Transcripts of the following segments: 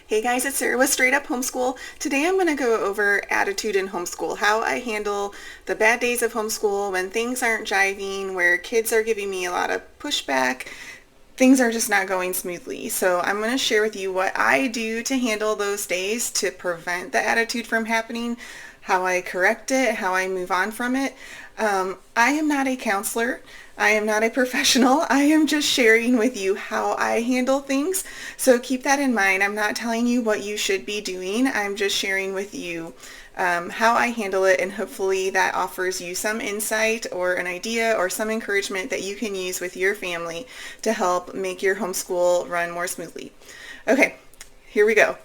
Hey guys, it's Sarah with Straight Up Homeschool. Today I'm going to go over attitude in homeschool, how I handle the bad days of homeschool when things aren't jiving, where kids are giving me a lot of pushback, things are just not going smoothly. So I'm going to share with you what I do to handle those days to prevent the attitude from happening, how I correct it, how I move on from it. I am not a counselor. I am not a professional. I am just sharing with you how I handle things. So keep that in mind. I'm not telling you what you should be doing. I'm just sharing with you how I handle it, and hopefully that offers you some insight or an idea or some encouragement that you can use with your family to help make your homeschool run more smoothly. Okay, here we go.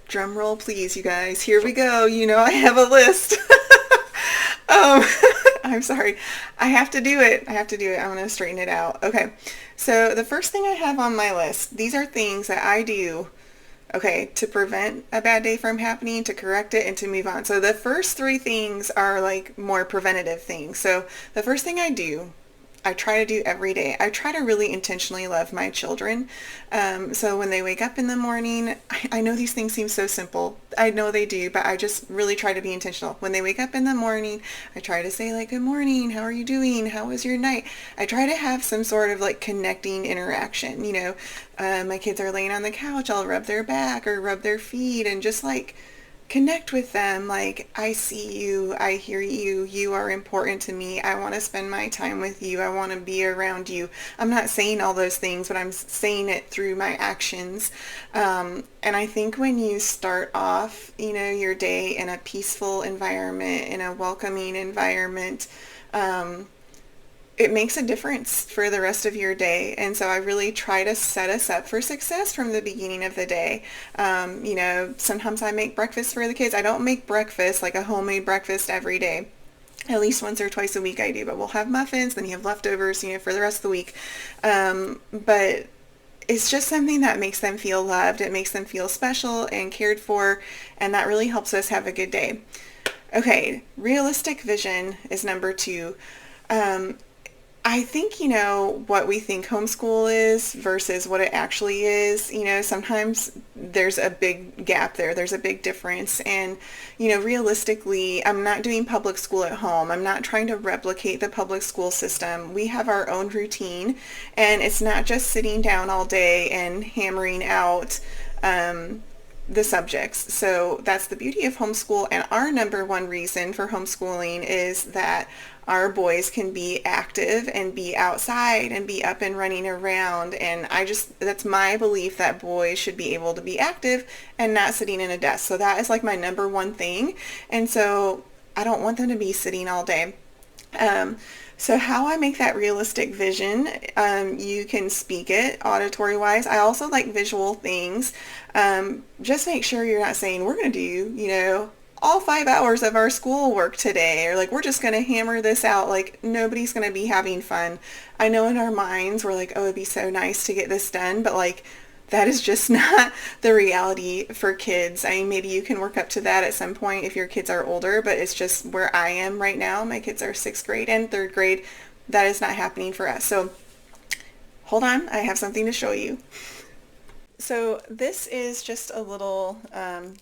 Drum roll, please, you guys. Here we go. You know I have a list. um, I'm sorry. I have to do it. I'm going to straighten it out. Okay. So the first thing I have on my list, these are things that I do, okay, to prevent a bad day from happening, to correct it, and to move on. So the first three things are like more preventative things. So the first thing I try to do every day. I try to really intentionally love my children. So when they wake up in the morning, I know these things seem so simple. I know they do, but I just really try to be intentional. When they wake up in the morning, I try to say like, good morning, how are you doing? How was your night? I try to have some sort of like connecting interaction. My kids are laying on the couch, I'll rub their back or rub their feet and just like connect with them. Like, I see you, I hear you, you are important to me, I want to spend my time with you, I want to be around you. I'm not saying all those things, but I'm saying it through my actions. And I think when you start off, your day in a peaceful environment, in a welcoming environment, it makes a difference for the rest of your day. And so I really try to set us up for success from the beginning of the day. Sometimes I make breakfast for the kids. I don't make breakfast, like a homemade breakfast every day. At least once or twice a week I do, but we'll have muffins, then you have leftovers, for the rest of the week. But it's just something that makes them feel loved. It makes them feel special and cared for, and that really helps us have a good day. Okay, realistic vision is number two. I think, what we think homeschool is versus what it actually is, sometimes there's a big gap there. There's a big difference. And, realistically, I'm not doing public school at home. I'm not trying to replicate the public school system. We have our own routine, and it's not just sitting down all day and hammering out the subjects. So that's the beauty of homeschool, and our number one reason for homeschooling is that our boys can be active and be outside and be up and running around. And that's my belief, that boys should be able to be active and not sitting in a desk. So that is like my number one thing. And so I don't want them to be sitting all day. So how I make that realistic vision, you can speak it auditory wise. I also like visual things. Just make sure you're not saying we're going to do, all 5 hours of our schoolwork today, or like we're just going to hammer this out. Like, nobody's going to be having fun. I know in our minds we're like, oh, it'd be so nice to get this done, but like that is just not the reality for kids. I mean, maybe you can work up to that at some point if your kids are older, but it's just where I am right now. My kids are 6th grade and 3rd grade. That is not happening for us. So hold on, I have something to show you. So this is just a little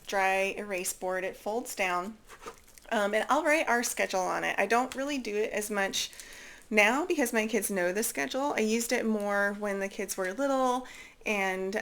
dry erase board. It folds down, and I'll write our schedule on it. I don't really do it as much now because my kids know the schedule. I used it more when the kids were little, and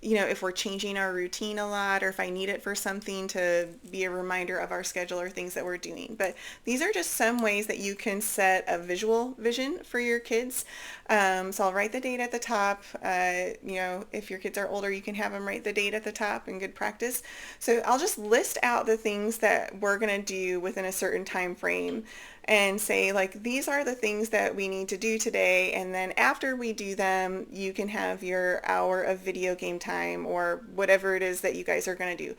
if we're changing our routine a lot, or if I need it for something to be a reminder of our schedule or things that we're doing. But these are just some ways that you can set a visual vision for your kids. So I'll write the date at the top. If your kids are older, you can have them write the date at the top, and good practice. So I'll just list out the things that we're going to do within a certain time frame and say, like, these are the things that we need to do today, and then after we do them, you can have your hour of video game time or whatever it is that you guys are going to do.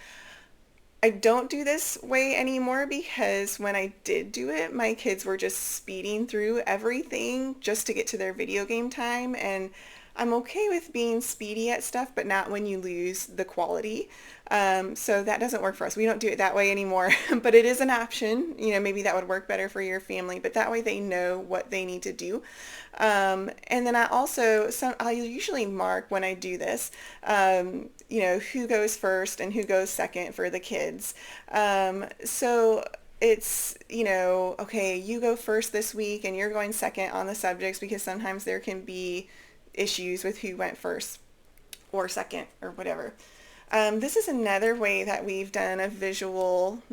I don't do this way anymore because when I did do it, my kids were just speeding through everything just to get to their video game time, and I'm okay with being speedy at stuff, but not when you lose the quality. So that doesn't work for us. We don't do it that way anymore, but it is an option. Maybe that would work better for your family, but that way they know what they need to do. And then I usually mark when I do this, who goes first and who goes second for the kids. So it's, okay, you go first this week and you're going second on the subjects because sometimes there can be issues with who went first or second or whatever. This is another way that we've done a visual,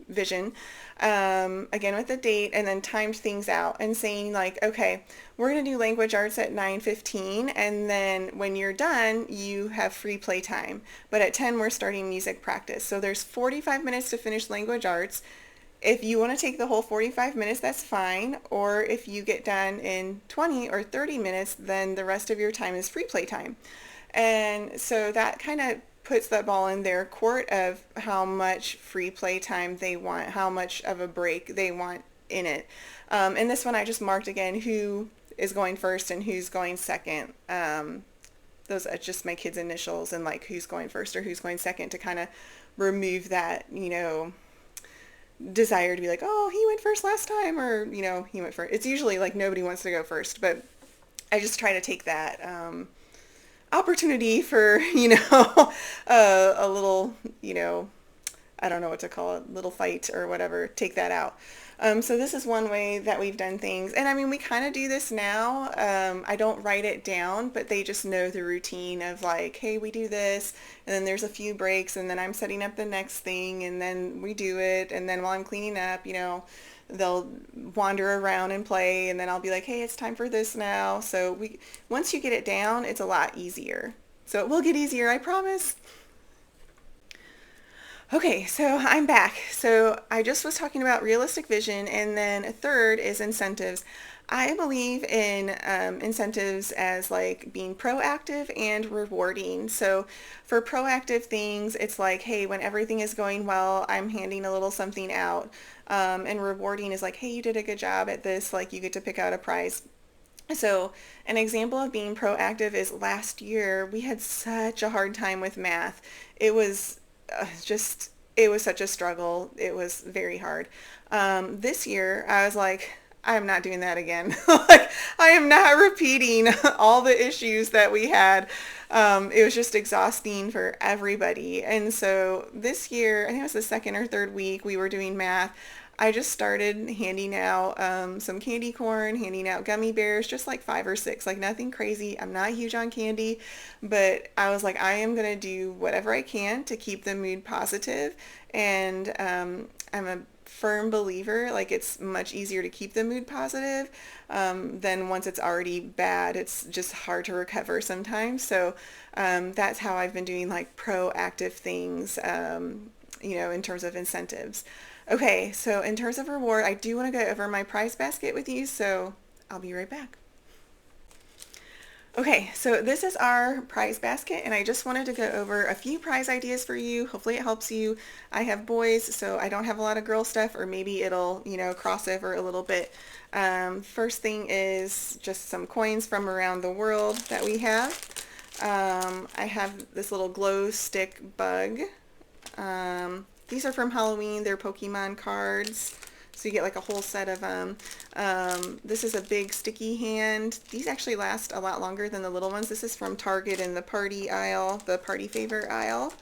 vision, again with the date, and then timed things out and saying like, okay, we're going to do language arts at 9:15, and then when you're done, you have free play time. But at 10, we're starting music practice. So there's 45 minutes to finish language arts. If you want to take the whole 45 minutes, that's fine. Or if you get done in 20 or 30 minutes, then the rest of your time is free play time. And so that kind of puts that ball in their court of how much free play time they want, how much of a break they want in it. And this one I just marked again who is going first and who's going second. Those are just my kids' initials and like who's going first or who's going second to kind of remove that, desire to be like, oh, he went first last time, or, he went first. It's usually like nobody wants to go first, but I just try to take that opportunity for, a little, I don't know what to call it, little fight or whatever, take that out. So this is one way that we've done things. And I mean, we kind of do this now. I don't write it down, but they just know the routine of like, hey, we do this, and then there's a few breaks, and then I'm setting up the next thing, and then we do it, and then while I'm cleaning up, they'll wander around and play, and then I'll be like, hey, it's time for this now. So once you get it down, it's a lot easier. So it will get easier, I promise. Okay, so I'm back. So I just was talking about realistic vision, and then a third is incentives. I believe in incentives as like being proactive and rewarding. So for proactive things, it's like, hey, when everything is going well, I'm handing a little something out. And rewarding is like, hey, you did a good job at this, like you get to pick out a prize. So an example of being proactive is last year we had such a hard time with math. It was it was such a struggle. It was very hard. This year I was like, I'm not doing that again. Like, I am not repeating all the issues that we had. It was just exhausting for everybody. And so this year, I think it was the second or third week we were doing math. I just started handing out some candy corn, handing out gummy bears, just like 5 or 6, like nothing crazy. I'm not huge on candy, but I was like, I am going to do whatever I can to keep the mood positive. And I'm a firm believer, like it's much easier to keep the mood positive than once it's already bad. It's just hard to recover sometimes. So that's how I've been doing like proactive things, in terms of incentives. Okay, so in terms of reward, I do want to go over my prize basket with you, so I'll be right back. Okay, so this is our prize basket, and I just wanted to go over a few prize ideas for you. Hopefully it helps you. I have boys, so I don't have a lot of girl stuff, or maybe it'll, cross over a little bit. First thing is just some coins from around the world that we have. I have this little glow stick bug. These are from Halloween. They're Pokemon cards. So you get like a whole set of them. This is a big sticky hand. These actually last a lot longer than the little ones. This is from Target in the party aisle, the party favor aisle.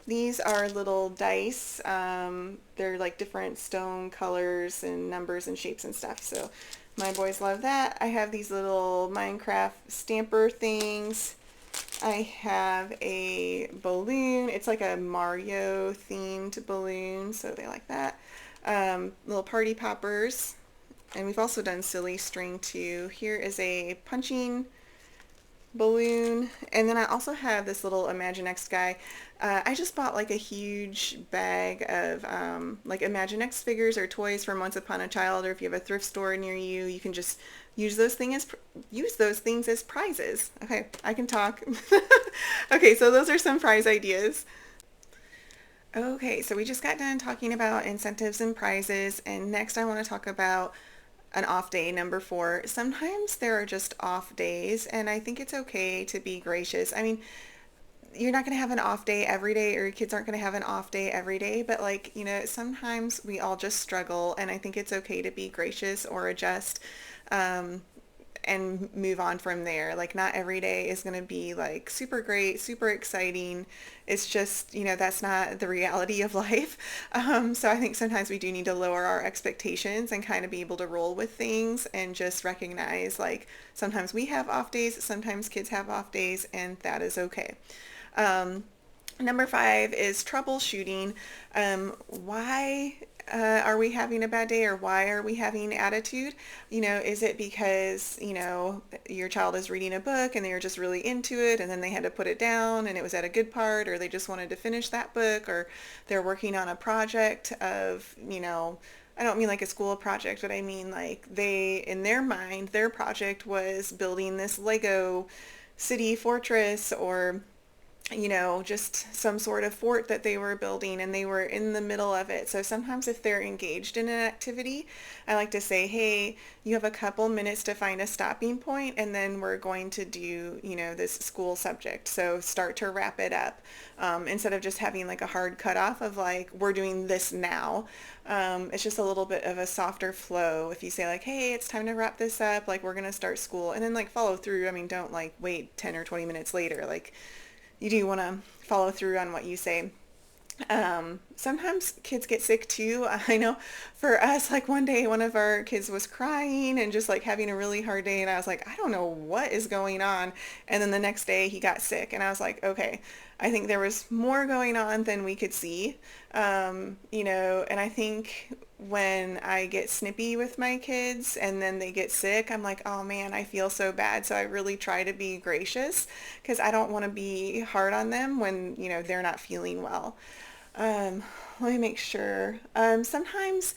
These are little dice. They're like different stone colors and numbers and shapes and stuff. So my boys love that. I have these little Minecraft stamper things. I have a balloon. It's like a Mario themed balloon, so they like that. Little party poppers. And we've also done silly string too. Here is a punching balloon. And then I also have this little Imaginext guy. I just bought like a huge bag of like Imaginext figures or toys from Once Upon a Child, or if you have a thrift store near you, you can just use those things as prizes. Okay, I can talk. Okay, so those are some prize ideas. Okay, so we just got done talking about incentives and prizes, and next I want to talk about an off day, number four. Sometimes there are just off days, and I think it's okay to be gracious. I mean, you're not going to have an off day every day, or your kids aren't going to have an off day every day, but like, sometimes we all just struggle, and I think it's okay to be gracious or adjust. And move on from there. Like, not every day is going to be like super great, super exciting. It's just, that's not the reality of life. So I think sometimes we do need to lower our expectations and kind of be able to roll with things and just recognize, like, sometimes we have off days, sometimes kids have off days, and that is okay. Um, Number five is troubleshooting. Why are we having a bad day, or why are we having attitude? Is it because, your child is reading a book and they were just really into it and then they had to put it down and it was at a good part, or they just wanted to finish that book, or they're working on a project of, I don't mean like a school project, but I mean like in their mind, their project was building this Lego city fortress, or just some sort of fort that they were building and they were in the middle of it. So sometimes if they're engaged in an activity, I like to say, hey, you have a couple minutes to find a stopping point, and then we're going to do, this school subject. So start to wrap it up, instead of just having like a hard cutoff of like, we're doing this now. It's just a little bit of a softer flow. If you say like, hey, it's time to wrap this up, like we're going to start school, and then like follow through. I mean, don't like wait 10 or 20 minutes later. Like, you do want to follow through on what you say. Sometimes kids get sick too. I know for us, like one day one of our kids was crying and just like having a really hard day, and I was like, I don't know what is going on. And then the next day he got sick, and I was like, okay, I think there was more going on than we could see. And I think when I get snippy with my kids and then they get sick, I'm like, oh man, I feel so bad. So I really try to be gracious because I don't want to be hard on them when, they're not feeling well. Um, Let me make sure. Sometimes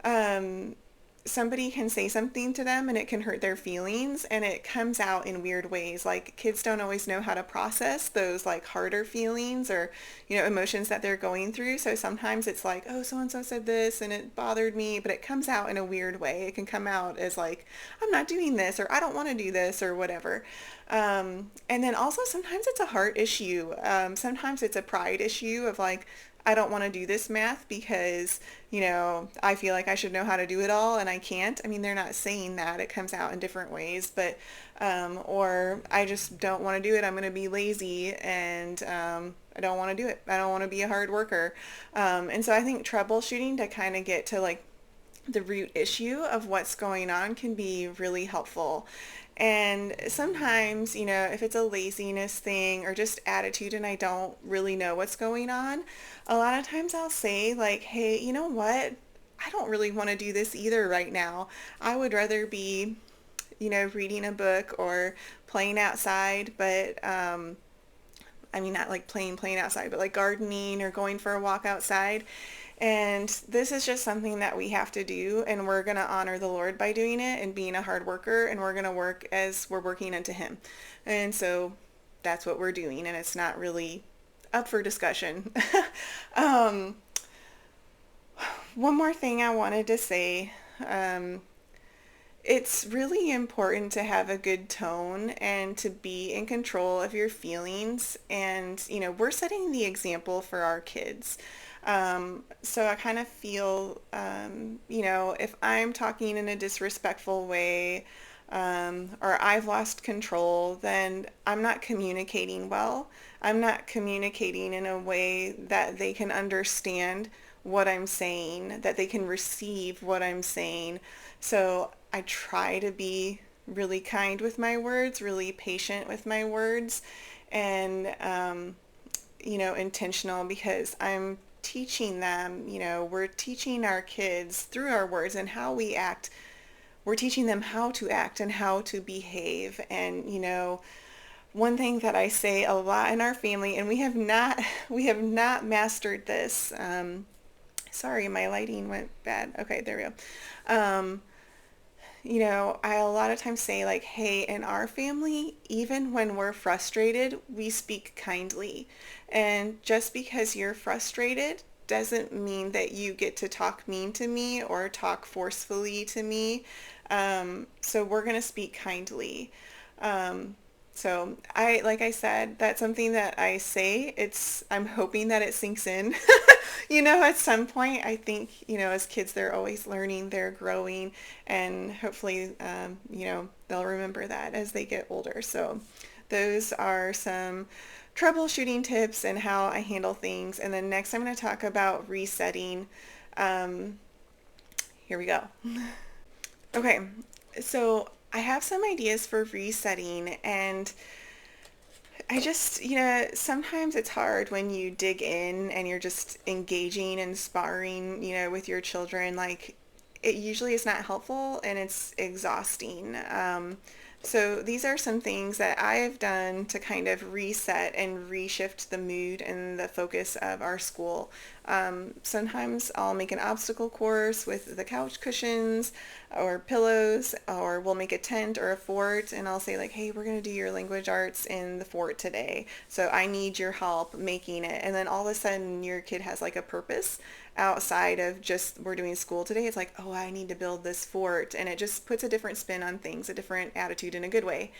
um, somebody can say something to them and it can hurt their feelings, and it comes out in weird ways. Like, kids don't always know how to process those like harder feelings or, emotions that they're going through. So sometimes it's like, oh, so and so said this and it bothered me, but it comes out in a weird way. It can come out as like, I'm not doing this, or I don't want to do this, or whatever. And then also sometimes it's a heart issue. Sometimes it's a pride issue of like, I don't want to do this math because, I feel like I should know how to do it all and I can't. I mean, they're not saying that. It comes out in different ways, but, or I just don't want to do it. I'm going to be lazy, and I don't want to do it. I don't want to be a hard worker. And so I think troubleshooting to kind of get to like the root issue of what's going on can be really helpful. And sometimes, if it's a laziness thing or just attitude and I don't really know what's going on, a lot of times I'll say like, hey, you know what? I don't really want to do this either right now. I would rather be, reading a book or playing outside, but I mean, not like playing outside, but like gardening or going for a walk outside. And this is just something that we have to do, and we're going to honor the Lord by doing it and being a hard worker, and we're going to work as we're working unto Him. And so that's what we're doing, and it's not really up for discussion. um, One more thing I wanted to say. It's really important to have a good tone and to be in control of your feelings. And, we're setting the example for our kids. So I kind of feel, if I'm talking in a disrespectful way, or I've lost control, then I'm not communicating well. I'm not communicating in a way that they can understand what I'm saying, that they can receive what I'm saying. So I try to be really kind with my words, really patient with my words, and, intentional, because I'm teaching them, we're teaching our kids through our words and how we act. We're teaching them how to act and how to behave. And, one thing that I say a lot in our family, and we have not mastered this. Sorry, my lighting went bad. Okay, there we go. I a lot of times say like, hey, in our family, even when we're frustrated, we speak kindly. And just because you're frustrated doesn't mean that you get to talk mean to me or talk forcefully to me. So we're going to speak kindly. Um, so like I said, that's something that I say. I'm hoping that it sinks in. At some point, I think, as kids, they're always learning, they're growing, and hopefully, they'll remember that as they get older. So those are some troubleshooting tips and how I handle things. And then next, I'm going to talk about resetting. Um, Here we go. Okay, so I have some ideas for resetting, and I just, sometimes it's hard when you dig in and you're just engaging and sparring, with your children. Like, it usually is not helpful and it's exhausting. So these are some things that I've done to kind of reset and reshift the mood and the focus of our school. Sometimes I'll make an obstacle course with the couch cushions or pillows, or we'll make a tent or a fort, and I'll say like, hey, we're going to do your language arts in the fort today. So I need your help making it. And then all of a sudden your kid has like a purpose outside of just we're doing school today. It's like, oh, I need to build this fort. And it just puts a different spin on things, a different attitude in a good way.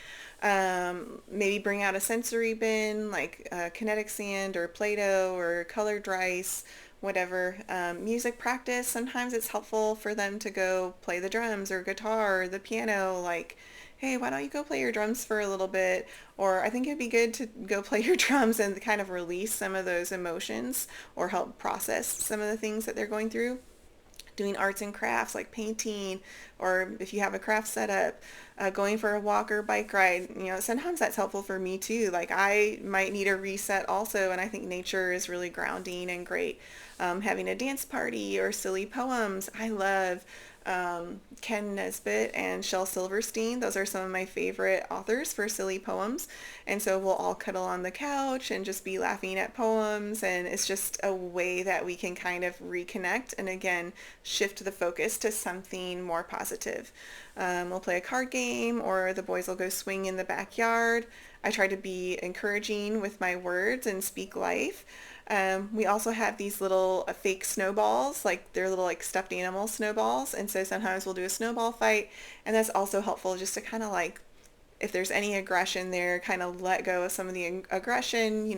Maybe bring out a sensory bin like kinetic sand or Play-Doh or colored rice, whatever. Music practice, sometimes it's helpful for them to go play the drums or guitar or the piano. Like, hey, why don't you go play your drums for a little bit? Or I think it'd be good to go play your drums and kind of release some of those emotions or help process some of the things that they're going through. Doing arts and crafts like painting, or if you have a craft set up, going for a walk or bike ride. Sometimes that's helpful for me too. Like, I might need a reset also, and I think nature is really grounding and great. Having a dance party or silly poems. I love Ken Nesbitt and Shel Silverstein. Those are some of my favorite authors for silly poems. And so we'll all cuddle on the couch and just be laughing at poems. And it's just a way that we can kind of reconnect and again, shift the focus to something more positive. We'll play a card game, or the boys will go swing in the backyard. I try to be encouraging with my words and speak life. We also have these little fake snowballs, like they're little like stuffed animal snowballs. And so sometimes we'll do a snowball fight, and that's also helpful just to kind of like, if there's any aggression there, kind of let go of some of the aggression.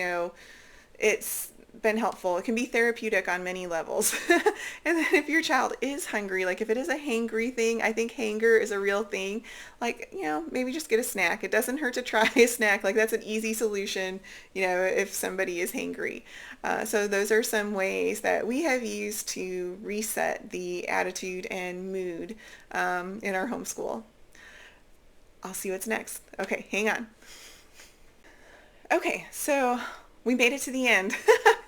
It's been helpful. It can be therapeutic on many levels. And then if your child is hungry, like if it is a hangry thing, I think hanger is a real thing. Like, maybe just get a snack. It doesn't hurt to try a snack. Like, that's an easy solution, if somebody is hangry. So those are some ways that we have used to reset the attitude and mood in our homeschool. I'll see what's next. Okay, hang on. Okay, so we made it to the end.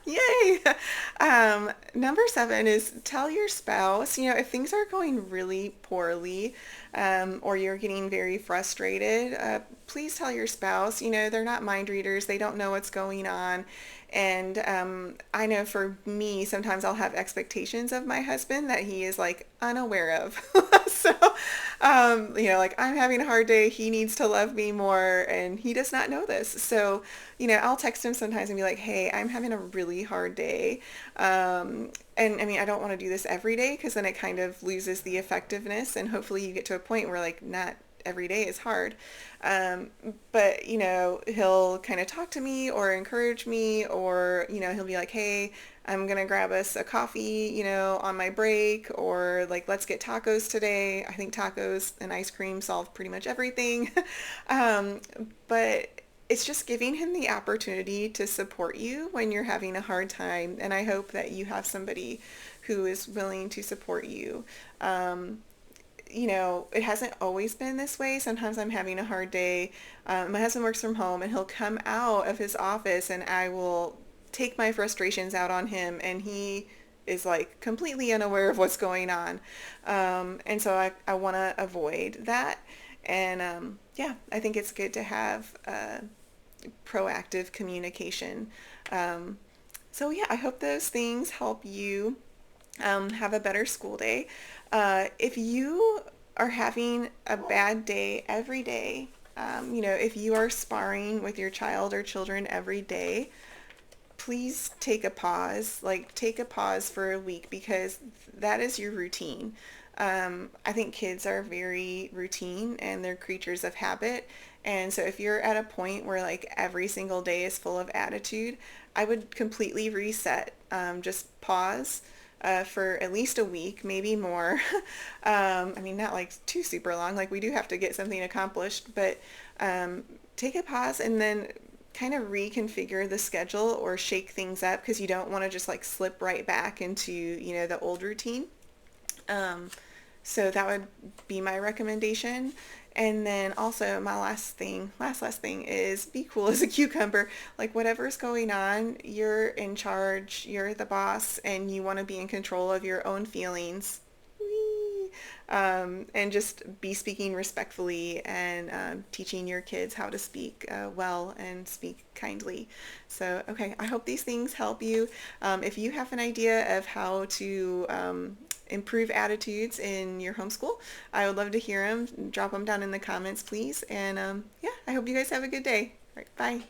Yay! Number 7 is tell your spouse, if things are going really poorly, or you're getting very frustrated, please tell your spouse. They're not mind readers. They don't know what's going on. And I know for me, sometimes I'll have expectations of my husband that he is like unaware of. So, like I'm having a hard day. He needs to love me more, and he does not know this. So, I'll text him sometimes and be like, hey, I'm having a really hard day. And I mean, I don't want to do this every day because then it kind of loses the effectiveness. And hopefully you get to a point where like not every day is hard. But, he'll kind of talk to me or encourage me, or, he'll be like, hey, I'm going to grab us a coffee, on my break, or like, let's get tacos today. I think tacos and ice cream solve pretty much everything. But it's just giving him the opportunity to support you when you're having a hard time. And I hope that you have somebody who is willing to support you. It hasn't always been this way. Sometimes I'm having a hard day. My husband works from home, and he'll come out of his office and I will take my frustrations out on him, and he is like completely unaware of what's going on. And so I want to avoid that. And yeah, I think it's good to have proactive communication. So yeah, I hope those things help you have a better school day. If you are having a bad day every day, if you are sparring with your child or children every day, please take a pause, like take a pause for a week because that is your routine. I think kids are very routine and they're creatures of habit. And so if you're at a point where like every single day is full of attitude, I would completely reset. Just pause for at least a week, maybe more. I mean, not like too super long. Like we do have to get something accomplished, but take a pause and then kind of reconfigure the schedule or shake things up because you don't want to just like slip right back into, the old routine. Um, so that would be my recommendation. And then also my last thing is be cool as a cucumber. Like whatever's going on, you're in charge, you're the boss, and you want to be in control of your own feelings. Whee! And just be speaking respectfully and teaching your kids how to speak well and speak kindly. So, okay, I hope these things help you. If you have an idea of how to improve attitudes in your homeschool, I would love to hear them. Drop them down in the comments, please. And yeah, I hope you guys have a good day. All right, bye.